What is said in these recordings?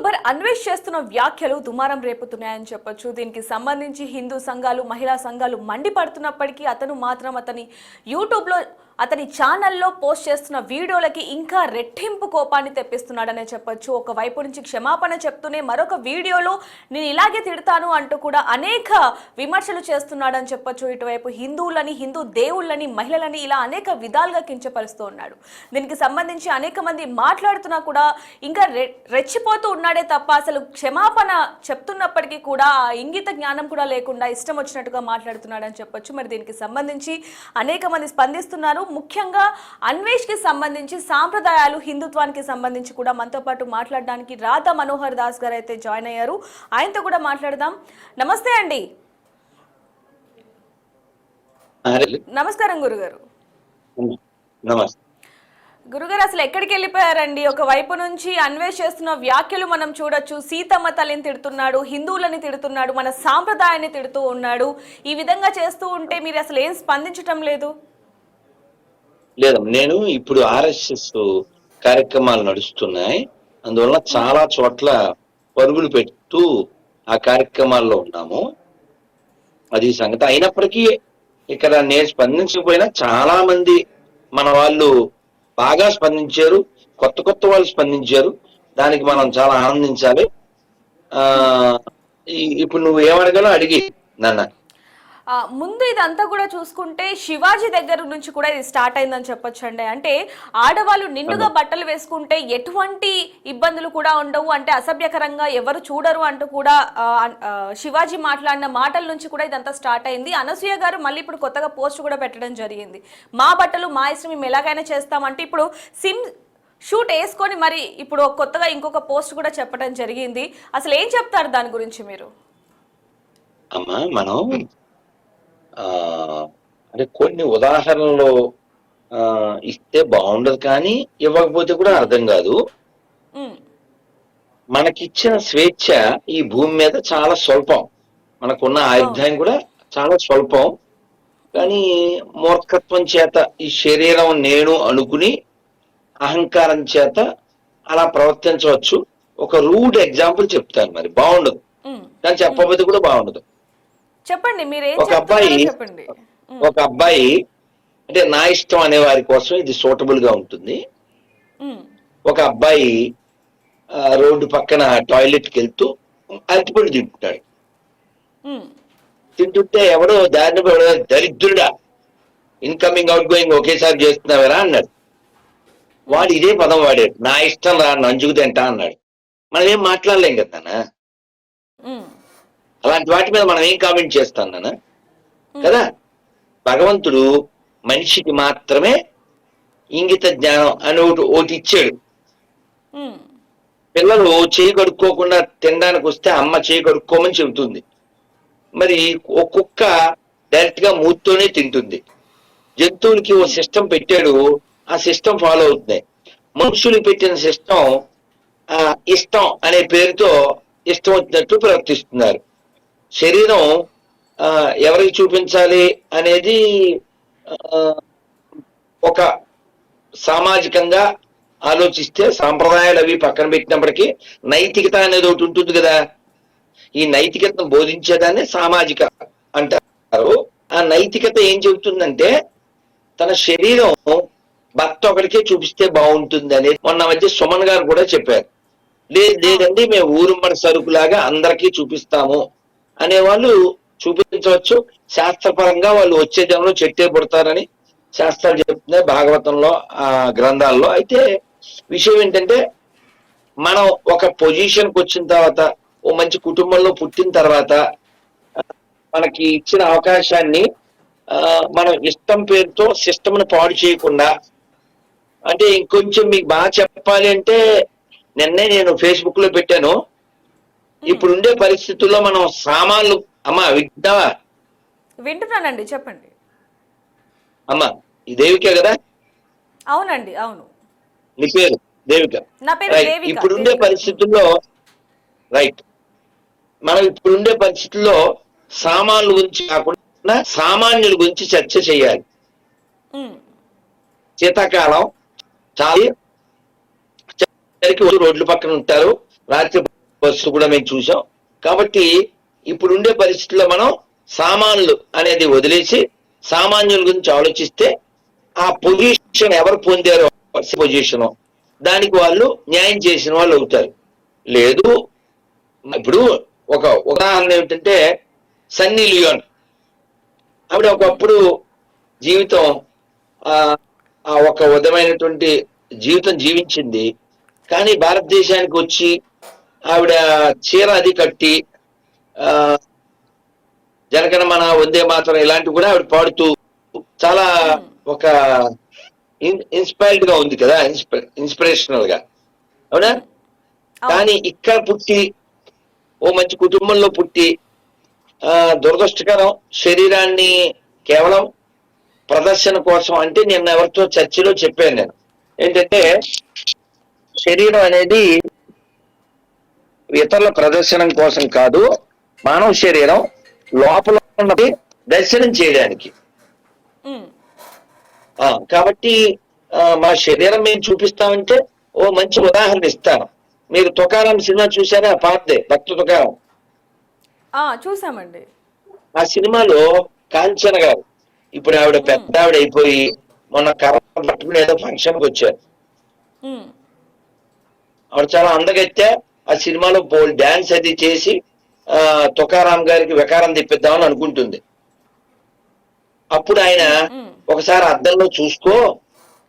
YouTuber Anvesh చేస్తున్న వ్యాఖ్యలు దుమారం రేపుతున్నాయని చెప్పొచ్చు. దీనికి సంబంధించి హిందూ సంఘాలు, మహిళా సంఘాలు మండిపడుతున్నప్పటికీ అతను మాత్రం యూట్యూబ్లో అతని ఛానల్లో పోస్ట్ చేస్తున్న వీడియోలకి ఇంకా రెట్టింపు కోపాన్ని తెప్పిస్తున్నాడనే చెప్పొచ్చు. ఒకవైపు నుంచి క్షమాపణ చెప్తూనే మరొక వీడియోలో నేను ఇలాగే తిడతాను అంటూ కూడా అనేక విమర్శలు చేస్తున్నాడని చెప్పొచ్చు. ఇటువైపు హిందువులని, హిందూ దేవుళ్ళని, మహిళలని ఇలా అనేక విధాలుగా కించపరుస్తూ ఉన్నాడు. దీనికి సంబంధించి అనేక మంది మాట్లాడుతున్నా కూడా ఇంకా రెచ్చిపోతూ ఉన్నాడే తప్ప అసలు క్షమాపణ చెప్తున్నప్పటికీ కూడా ఆ ఇంగిత జ్ఞానం కూడా లేకుండా ఇష్టం వచ్చినట్టుగా మాట్లాడుతున్నాడని చెప్పొచ్చు. మరి దీనికి సంబంధించి అనేక మంది స్పందిస్తున్నారు. ముఖ్యంగా అన్వేష్ కి సంబంధించి సాంప్రదాయాలు, హిందుత్వానికి సంబంధించి కూడా మనతో పాటు మాట్లాడడానికి రాధా మనోహర్ దాస్ గారు అయితే జాయిన్ అయ్యారు. ఆయనతో కూడా మాట్లాడదాం. నమస్తే అండి. నమస్కారం గురుగారు. గురుగారు, అసలు ఎక్కడికి వెళ్ళిపోయారండి? ఒకవైపు నుంచి అన్వేష్ చేస్తున్న వ్యాఖ్యలు మనం చూడొచ్చు. సీతమ్మ తల్లిని తిడుతున్నాడు, హిందువులని తిడుతున్నాడు, మన సాంప్రదాయాన్ని తిడుతూ ఉన్నాడు. ఈ విధంగా చేస్తూ ఉంటే మీరు అసలు ఏం స్పందించటం లేదు? లేదు, నేను ఇప్పుడు ఆర్ఎస్ఎస్ కార్యక్రమాలు నడుస్తున్నాయి, అందువల్ల చాలా చోట్ల పరుగులు పెడుతూ ఆ కార్యక్రమాల్లో ఉన్నాము. అది సంగతి. అయినప్పటికీ ఇక్కడ నేను స్పందించకపోయినా చాలా మంది మన వాళ్ళు బాగా స్పందించారు, కొత్త కొత్త వాళ్ళు స్పందించారు. దానికి మనం చాలా ఆనందించాలి. ఇప్పుడు నువ్వు ఏమడగలో అడిగి నన్ను. ముందు ఇదంతా కూడా చూసుకుంటే శివాజీ దగ్గర నుంచి కూడా ఇది స్టార్ట్ అయిందని చెప్పొచ్చండి. అంటే ఆడవాళ్ళు నిండుగా బట్టలు వేసుకుంటే ఎటువంటి ఇబ్బందులు కూడా ఉండవు, అంటే అసభ్యకరంగా ఎవరు చూడరు అంటూ కూడా శివాజీ మాట్లాడిన మాటల నుంచి కూడా ఇదంతా స్టార్ట్ అయింది. అనసూయ గారు మళ్ళీ ఇప్పుడు కొత్తగా పోస్ట్ కూడా పెట్టడం జరిగింది. మా బట్టలు మా ఇష్టం, మేము ఎలాగైనా చేస్తామంటే ఇప్పుడు షూట్ వేసుకొని మరి ఇప్పుడు కొత్తగా ఇంకొక పోస్ట్ కూడా చెప్పడం జరిగింది. అసలు ఏం చెప్తారు దాని గురించి మీరు? అమ్మా, మనం అంటే కొన్ని ఉదాహరణలు ఇస్తే బాగుండదు, కానీ ఇవ్వకపోతే కూడా అర్థం కాదు. మనకిచ్చిన స్వేచ్ఛ ఈ భూమి మీద చాలా స్వల్పం, మనకున్న ఆయుధాయం కూడా చాలా స్వల్పం. కానీ మూర్ఖత్వం చేత ఈ శరీరం నేను అనుకుని అహంకారం చేత అలా ప్రవర్తించవచ్చు. ఒక రూడ్ ఎగ్జాంపుల్ చెప్తాను, మరి బాగుండదు కానీ చెప్పబోతే కూడా బాగుండదు. చెప్పండి. ఒక అబ్బాయి అంటే నా ఇష్టం అనే వారి కోసం ఇది సూటబుల్ గా ఉంటుంది. ఒక అబ్బాయి రోడ్డు పక్కన టాయిలెట్కి వెళ్తూ అరటిపండు తింటున్నాడు. తింటుంటే ఎవడో దారిని దరిద్రుడా, ఇన్కమింగ్ అవుట్ గోయింగ్ ఒకేసారి చేస్తున్నావరా అన్నాడు. వాడు ఇదే పదం వాడాడు, నా ఇష్టం రా, నంజుకు తింటా అన్నాడు. మనం ఏం మాట్లాడలేం కదా, అలాంటి వాటి మీద మనం ఏం కామెంట్ చేస్తాం నాన్న కదా. భగవంతుడు మనిషికి మాత్రమే ఇంగిత జ్ఞానం అని ఒకటి ఇచ్చాడు. పిల్లలు చేయి కడుక్కోకుండా తినడానికి వస్తే అమ్మ చేయి కడుక్కోమని చెబుతుంది. మరి ఒక కుక్క డైరెక్ట్ గా మూతితోనే తింటుంది. జంతువులకి ఓ సిస్టమ్ పెట్టాడు, ఆ సిస్టమ్ ఫాలో అవుతుంది. మనుషులకు పెట్టిన సిస్టమ్ ఇష్టం అనే పేరుతో ఇష్టం వచ్చినట్టు ప్రవర్తిస్తున్నారు. శరీరం ఎవరికి చూపించాలి అనేది ఒక సామాజికంగా ఆలోచిస్తే సాంప్రదాయాలు అవి పక్కన పెట్టినప్పటికీ నైతికత అనేది ఒకటి ఉంటుంది కదా. ఈ నైతికతను బోధించేదాన్ని సామాజిక అంటారు. ఆ నైతికత ఏం చెబుతుందంటే తన శరీరం భర్త ఒకరికే చూపిస్తే బాగుంటుంది అనేది మొన్న మధ్య సుమన్ గారు కూడా చెప్పారు. లేదండి మేము ఊరుమ్మడి సరుకులాగా అందరికీ చూపిస్తాము అనేవాళ్ళు చూపించవచ్చు. శాస్త్రపరంగా వాళ్ళు వచ్చే జనంలో చెట్టే పుడతారని శాస్త్రాలు చెప్తున్నాయి భాగవతంలో, ఆ గ్రంథాల్లో. అయితే విషయం ఏంటంటే మనం ఒక పొజిషన్కి వచ్చిన తర్వాత, ఓ మంచి కుటుంబంలో పుట్టిన తర్వాత మనకి ఇచ్చిన అవకాశాన్ని మనం ఇష్టం పేరుతో సిస్టమ్ను పాడు చేయకుండా, అంటే ఇంకొంచెం మీకు బాగా చెప్పాలి అంటే నిన్నే నేను ఫేస్బుక్ లో పెట్టాను, ఇప్పుడుండే పరిస్థితుల్లో మనం సామాన్లు, అమ్మా వింటావా? వింటున్నానండి, చెప్పండి. అమ్మా ఈ దేవికే కదా? అవునండి, అవును. నీ పేరు దేవిక? ఇప్పుడుండే పరిస్థితుల్లో మనం ఇప్పుడుండే పరిస్థితుల్లో సామాన్ల గురించి కాకుండా సామాన్యుల గురించి చర్చ చేయాలి. శీతాకాలం చాలా రోడ్ల పక్కన ఉంటారు, రాత్రి బస్సు కూడా మేము చూసాం. కాబట్టి ఇప్పుడుండే పరిస్థితుల్లో మనం సామాన్లు అనేది వదిలేసి సామాన్యుల గురించి ఆలోచిస్తే ఆ పొజిషన్ ఎవరు పొందారో పొజిషన్ దానికి వాళ్ళు న్యాయం చేసిన వాళ్ళు అవుతారు. లేదు, ఇప్పుడు ఒక ఉదాహరణ ఏమిటంటే సన్నీ లియోన్ ఆవిడ ఒకప్పుడు జీవితం ఆ ఒక విధమైనటువంటి జీవితం జీవించింది. కానీ భారతదేశానికి వచ్చి ఆవిడ చీర అది కట్టి జనగణమన వందే మాతరం ఇలాంటివి కూడా ఆవిడ పాడుతూ చాలా ఒక ఇన్స్పైర్డ్ గా ఉంది కదా, ఇన్స్పిరేషనల్ గా, అవునా? కానీ ఇక్కడ పుట్టి ఓ మంచి కుటుంబంలో పుట్టి దురదృష్టకరం శరీరాన్ని కేవలం ప్రదర్శన కోసం, అంటే నిన్న ఎవరితో చర్చలో చెప్పాను నేను ఏంటంటే శరీరం అనేది ఇతరుల ప్రదర్శనం కోసం కాదు, మానవ శరీరం లోపల ఉన్నది దర్శనం చేయడానికి. కాబట్టి మా శరీరం మేము చూపిస్తామంటే ఓ మంచి ఉదాహరణ ఇస్తాను. మీరు తుకారాం సినిమా చూసారా? పాతదే, భక్త తుకారాం. చూసామండి. ఆ సినిమాలో కాంచన గారు ఇప్పుడు ఆవిడ పెద్ద ఆవిడ అయిపోయి మొన్న కర్ర పట్టుకుని ఏదో ఫంక్షన్కి వచ్చారు. ఆవిడ చాలా అందగత్తే. ఆ సినిమాలో డాన్స్ అది చేసి తుకారాం గారికి వికారం తెప్పిద్దామని అనుకుంటుంది. అప్పుడు ఆయన ఒకసారి అద్దంలో చూసుకో,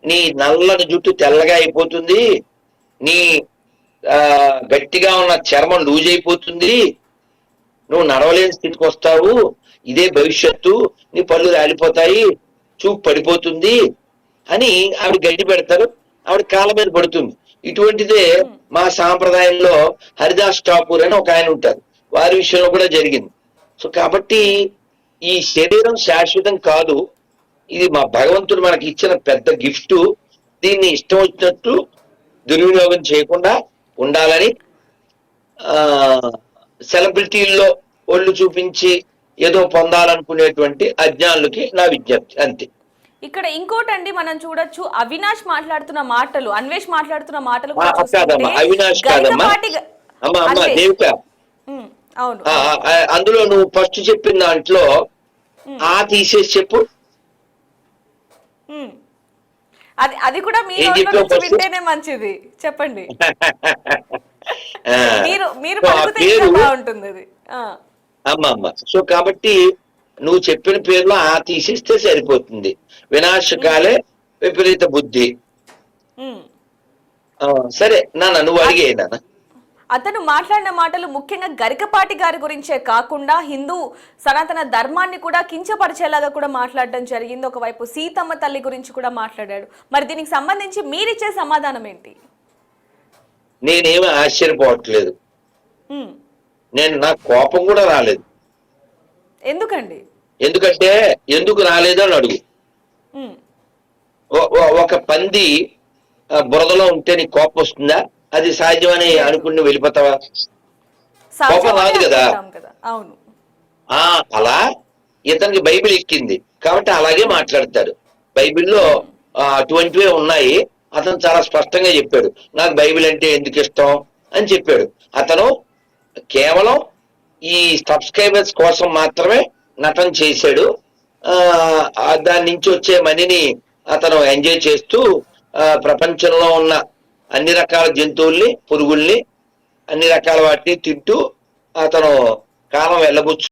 నీ నల్లని జుట్టు తెల్లగా అయిపోతుంది, నీ గట్టిగా ఉన్న చర్మం లూజ్ అయిపోతుంది, నువ్వు నడవలేని స్థితికి వస్తావు, ఇదే భవిష్యత్తు, నీ పళ్ళు రాలిపోతాయి, చూపు పడిపోతుంది అని ఆవిడ గడ్డి పెడతారు. ఆవిడ కాళ్ళ మీద పడుతుంది. ఇటువంటిదే మా సాంప్రదాయంలో హరిదాస్ ఠాకూర్ అని ఒక ఆయన ఉంటారు, వారి విషయంలో కూడా జరిగింది. సో కాబట్టి ఈ శరీరం శాశ్వతం కాదు, ఇది మా భగవంతుడు మనకి ఇచ్చిన పెద్ద గిఫ్ట్. దీన్ని ఇష్టం వచ్చినట్టు దుర్వినియోగం చేయకుండా ఉండాలని సెలబ్రిటీల్లో ఒళ్ళు చూపించి ఏదో పొందాలనుకునేటువంటి అజ్ఞానులకి నా విజ్ఞప్తి, అంతే. ఇక్కడ ఇంకోటండి, మనం చూడొచ్చు అవినాష్ మాట్లాడుతున్న మాటలు, అన్వేష్ మాట్లాడుతున్న మాటలు అవినాష్ కాదమ్మా, దేవిక. అవును, అందులో నువ్వు ఫస్ట్ చెప్పిన దాంట్లో తీసేసి చెప్పు. అది కూడా మీరు వింటేనే మంచిది, చెప్పండి. మీరు బాగుంటుంది అది. అమ్మ సో కాబట్టి నువ్వు చెప్పిన పేర్లో తీసేస్తే సరిపోతుంది. వినాశకాలే విపరీత బుద్ధి. సరే నాన్న, నువ్వు అడిగే నాన్న. అతను మాట్లాడిన మాటలు ముఖ్యంగా గరికపాటి గారి గురించే కాకుండా హిందూ సనాతన ధర్మాన్ని కూడా కించపరిచేలాగా కూడా మాట్లాడడం జరిగింది. ఒకవైపు సీతమ్మ తల్లి గురించి కూడా మాట్లాడాడు. మరి దీనికి సంబంధించి మీరిచ్చే సమాధానం ఏంటి? నేనేమి ఆశ్చర్యపోవట్లేదు, నాకు కోపం కూడా రాలేదు. ఎందుకండి? ఎందుకంటే ఎందుకు రాలేదు అని అడుగు. ఒక పంది బురదలో ఉంటే నీకు కోపం వస్తుందా? అది సహజమని అనుకుని వెళ్ళిపోతావా? కోపం రాదు కదా. అలా ఇతనికి బైబిల్ ఎక్కింది కాబట్టి అలాగే మాట్లాడతాడు. బైబిల్లో అటువంటివే ఉన్నాయి. అతను చాలా స్పష్టంగా చెప్పాడు, నాకు బైబిల్ అంటే ఎందుకు ఇష్టం అని చెప్పాడు. అతను కేవలం ఈ సబ్స్క్రైబర్స్ కోసం మాత్రమే నటన చేశాడు. దాని నుంచి వచ్చే మనీని అతను ఎంజాయ్ చేస్తూ ప్రపంచంలో ఉన్న అన్ని రకాల జంతువుల్ని, పురుగుల్ని, అన్ని రకాల వాటిని తింటూ అతను కాలం వెళ్ళబుచ్చు